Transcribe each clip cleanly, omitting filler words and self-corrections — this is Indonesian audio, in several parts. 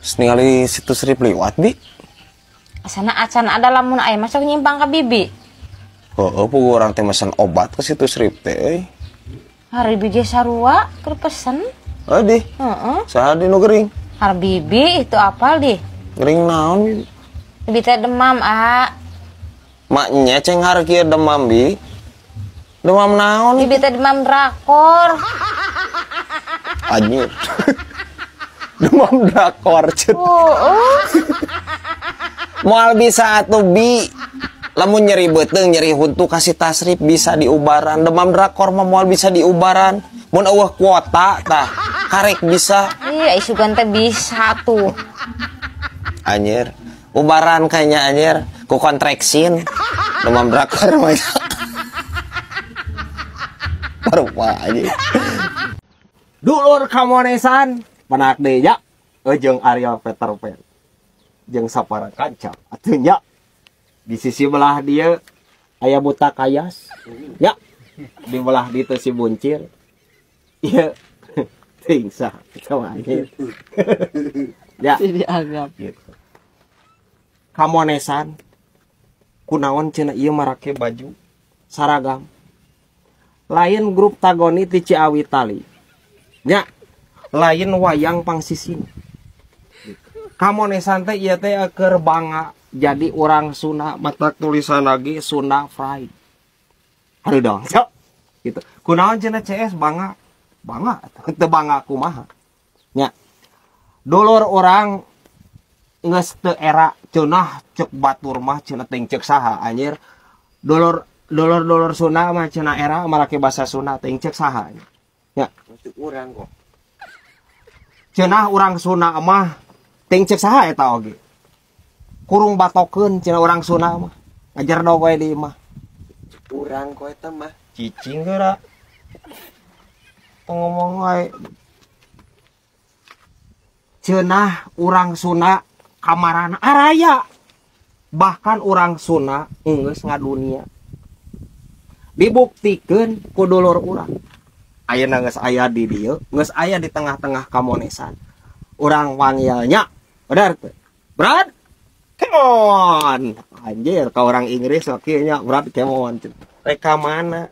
Ningali situs strip liwat bi. Sana acan ada lamun aya masuk nyimpang ka bibi. Heeh, puguh urang teh mesen obat ke situs strip teh euy. Hari biji sarua keur pesen. Di. Heeh. Saha di nu gering? Hari bibi itu apal di? Gering naon? Bibi teh demam, Maknya ceng har kieu demam bi. Demam naon? Bibi teh demam drakor. Anjir. Demam drakor cut. Moal bisa atuh bi. Lamun nyeri beuteung nyeri huntu kasih tasrif bisa diubaran. Demam drakor mah moal bisa diubaran. Mun eueuh kuota tah karek bisa. Iya isugan teh bisa tuh. Anjir. Ubaran kayaknya anjir ku kontraksin. Demam drakor mah. Parupa anjir. Dulur kamonesan penak deui nya jeung Ariel Peter Pan jeung sapara kancap atuh nya di sisi belah dia aya buta kayas nya di belah ditu si buncir ieu teuing sah sama anjir ya Dianggap gitu. Kamonesan kunaon cenah ieu marake baju saragam lain grup tagoni ti Ciawi Tali nya lain wayang pangsisin kamonesan teh ieu teh keur bangga jadi orang Sunda mata tulisan lagi Sunda Fried hari dong sok gitu kunaon cenah CS bangga teu bangga kumaha nya dulur orang geus teu era cenah cek batur mah cenah teh cek saha anjir dulur Sunda mah cenah era marake basa Sunda teh cek saha nya urang kok cenah urang Sunda mah teu cek saha eta oge kurung batokeun cenah urang Sunda mah ngajar dog we di mah urang kok eta mah cicing geura ngomong wae cenah urang Sunda kamarana araya bahkan urang Sunda geus ngadunia dibuktikeun ku dulur urang ayeuna geus aya di dieu geus aya di tengah-tengah kamonesan urang panggilnya bener teh Brad come on anjir ka orang Inggris oke nya Brad come on reka mana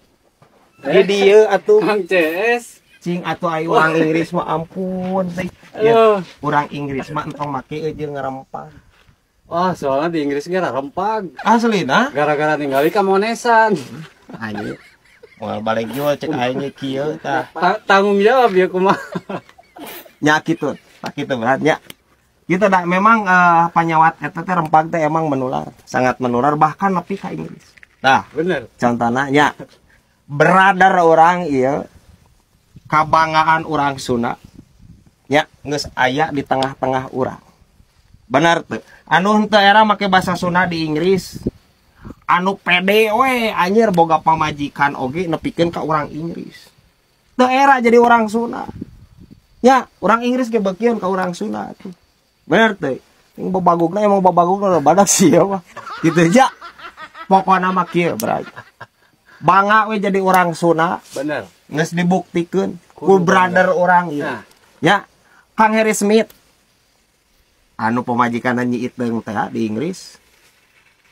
di dieu atuh Kang CS cing atuh aya orang Inggris mah ampun teh ya, urang Inggris mah entong make jeung ngarempang wah soalnya di Inggris gara rempag aslina gara-gara ninggali kamonesan anjir moal balik jual cek aing kieu tah tanggung jawab ya kumaha nya kitu tak kitu beratnya kita dah memang panyawat eta teh rempag teh emang menular sangat menular bahkan nepi ka Inggris nah bener contohna nya beradar orang ieu kabanggaan orang Sunda nya geus aya di tengah-tengah urang benar teu anu henteu era make basa Sunda di Inggris anu pede we anjir boga pamajikan oge nepikeun ka urang Inggris teu era jadi orang Sunda nya orang Inggris ge beukeun ka urang Sunda tuh bener teh yang babagugna emang babagugna badak sih ya mah gitu aja pokokna mah kieu berarti bangga we jadi orang Sunda bener geus dibuktikeun ku brother orang ieu nya Kang Harry Smith anu pamajikanna nyiit deung teh di Inggris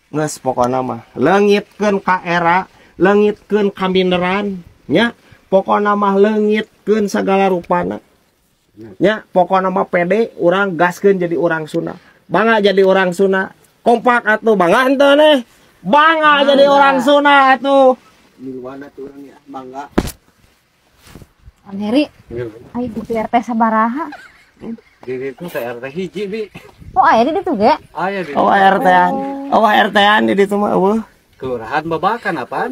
geus pokona mah leungitkeun ka era leungitkeun ka mineran nya pokona mah leungitkeun sagala rupana nya pokona mah pede urang gaskeun jadi orang Sunda bangga jadi orang Sunda kompak atuh bangga henteu nih bangga jadi orang Sunda atuh milwana tuh urang ya bangga Kang Heri ai di RT sabaraha di itu teh RT hiji bi oh aya di ditu ge aya di RT-an di ditu mah eueuh kelurahan babakan apaan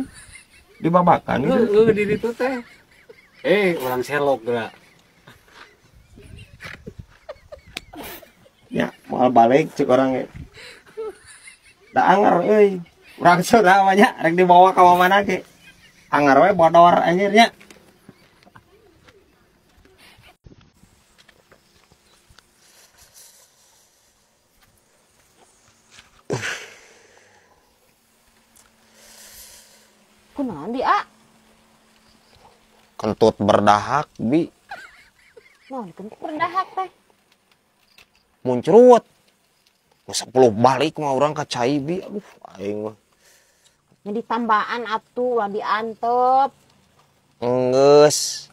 di babakan di ditu teh orang selok geura ya moal balik cek orang ge da anger euy urang Sunda mah nya rek dibawa ka mana ge anger we bodor anjir nya kunaon di A Kentut berdahak bi. naon kentut berdahak teh muncrut. 10 balik mah orang ka cai bi. Aduh aing mah. Jadi tambahan atuh ulah diantep. Enggeus.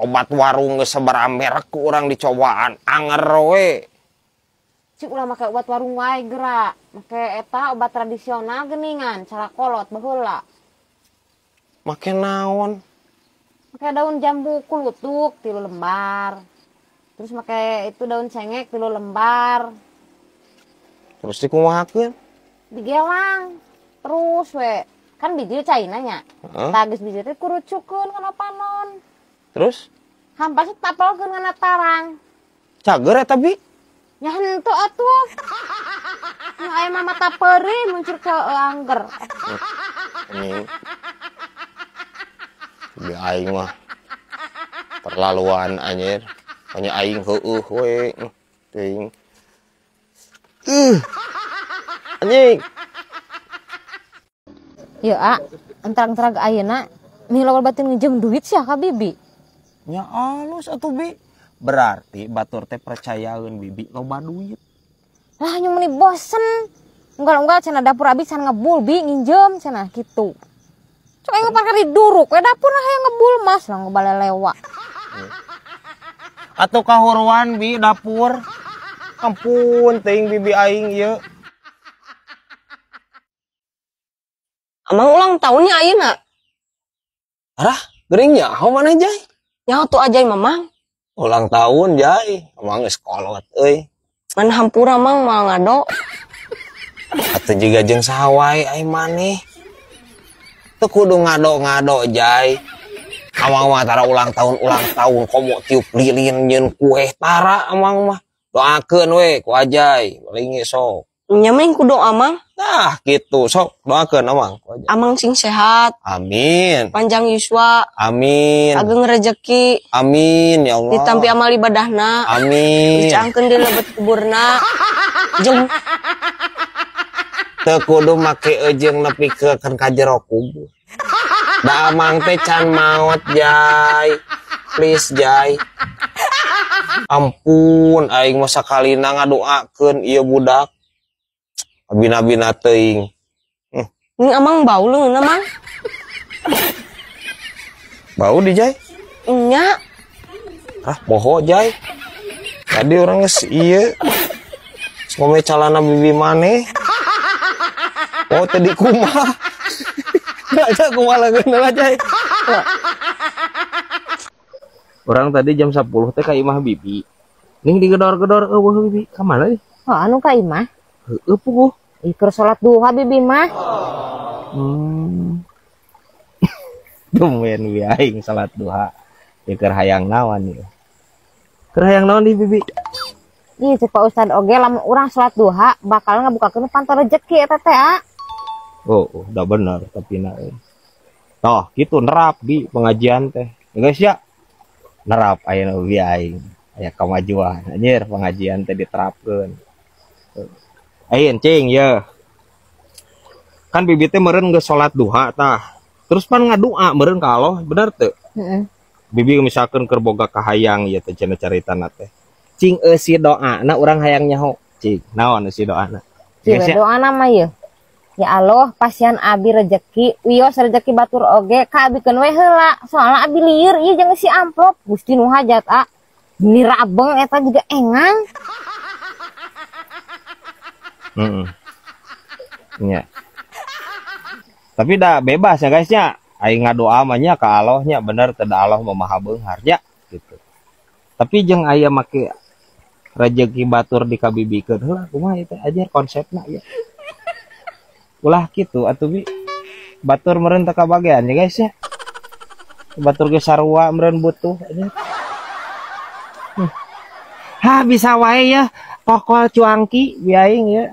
Obat warung geus sabaraha merek ku urang dicobaan anger we. Cik ulah make obat warung wae geura. Make eta obat tradisional geuningan, cara kolot baheula. Make naon? Make daun jambu kulutuk 3 lembar. Terus make itu daun cengek 3 lembar. Terus dikumahakeun? Digelang. Terus we. Kan biji caina nya. Tah geus biji teh kurucukeun kana panon. Terus? Hampas tapelkeun kana tarang. Cager eta bi? Ya henteu atuh. Nu aya mah mata peuri muncul ke angger. Ini. Bi aing mah terlaluan anjir. Hanya aing heueuh we. Teuing. Anjing. Ya, entarang-entarang ayeuna mila batin ngejem duit sia ka bibi. Ya alus atuh bi. Berarti batur teh percayaeun bibi loba duit. Lah nya meni bosen. Unggal-unggal cenah dapur abi can ngebul bi nginjem cenah kitu. Cok aing ngepar di duruk we dapur hayang ngebul mas lah ngebalelewa. Atuh kahuruan bi dapur. Ampun teuing bibi aing ieu. Amang ulang tahunnya ayeuna. Arah, geuring nyaho maneh Jai? Nyaho tuh ajai mamang. Ulang tahun Jai, emang geus kolot euy. Man hampura mang moal ngado. Atuh jiga jeung saha wae ai maneh. Teu kudu ngado-ngado Jai. Amang mah tara ulang tahun komo tiup lilin nyeun kue tara amang mah. Doakeun we ku Ajay, paling ge sok. Nya mah kudu amang. Nah, gitu sok doakeun amang ku Ajay. Amang sing sehat, Amin. panjang yuswa, Amin. ageng rezeki, Amin ya Allah. ditampi amal ibadahna, Amin. dicaangkeun di lebet kuburna. Jeung Teu kudu make ejeung nepikeun ka jero kubur. Da amang teh can maot Jay. Please Jay. Ampun aing mah sakalina ngadoakeun ieu budak. Abina-bina teuing. ning amang bau leungeun mang. Bau di Jay? Nya, Ah, poho Jay. Tadi orang geus ieu. Ngome calana bibi maneh. Oh, tadi kumaha? Aja kumaha lageuna Jay. Orang tadi jam 10 teh ka imah bibi. Ning digedor-gedor eueuh bibi. Ka mana nih? Oh anu ka imah? Heueuh puguh. Keur salat duha bibi mah. Tumben bi aing salat duha. Ya keur hayang naon ieu. Keur hayang naon di bibi? Ih cek Pak Ustad oge lamun urang salat duha bakal ngabukakeun pantau rezeki eta teh. Oh, udah bener tapi na. Toh, gitu nerap di pengajian teh. Ya guys ya. Nerap ayeuna ugi aing. Aya kamajuan anjir pengajian teh diterapkeun. Ayeun cing ya. Kan bibi teh meureun geus salat duha tah. Terus pan ngadua meureun ka Allah, bener teu? Heeh. Bibi misalkan keur boga kahayang ieu teh cenah caritana teh. Cing eusi doana urang hayang nyaho. Cing, naon eusi doana? Cing doa nama ye. Ya Allah, pasian abi rezeki, wios rezeki batur oge, ka abikeun we heula. Soalna abi lieur ieu jeung si amplop, Gusti nu hajat a. Ini rabeng eta juga engang. Nya. Tapi dah bebas ya guys nya. Aing ngadoa mah nya ka Allah nya bener teh Allah mah maha beunghar nya gitu. Tapi jeung aya make rezeki batur dikabibikeun heula kumaha ieu teh ajar konsepna ya. Ulah gitu atuh bi. Batur meureun teu kabagean ya guys ya. Batur ge sarua meureun butuh aja. Ha bisa wae ya pokol cuangki bi aing ya.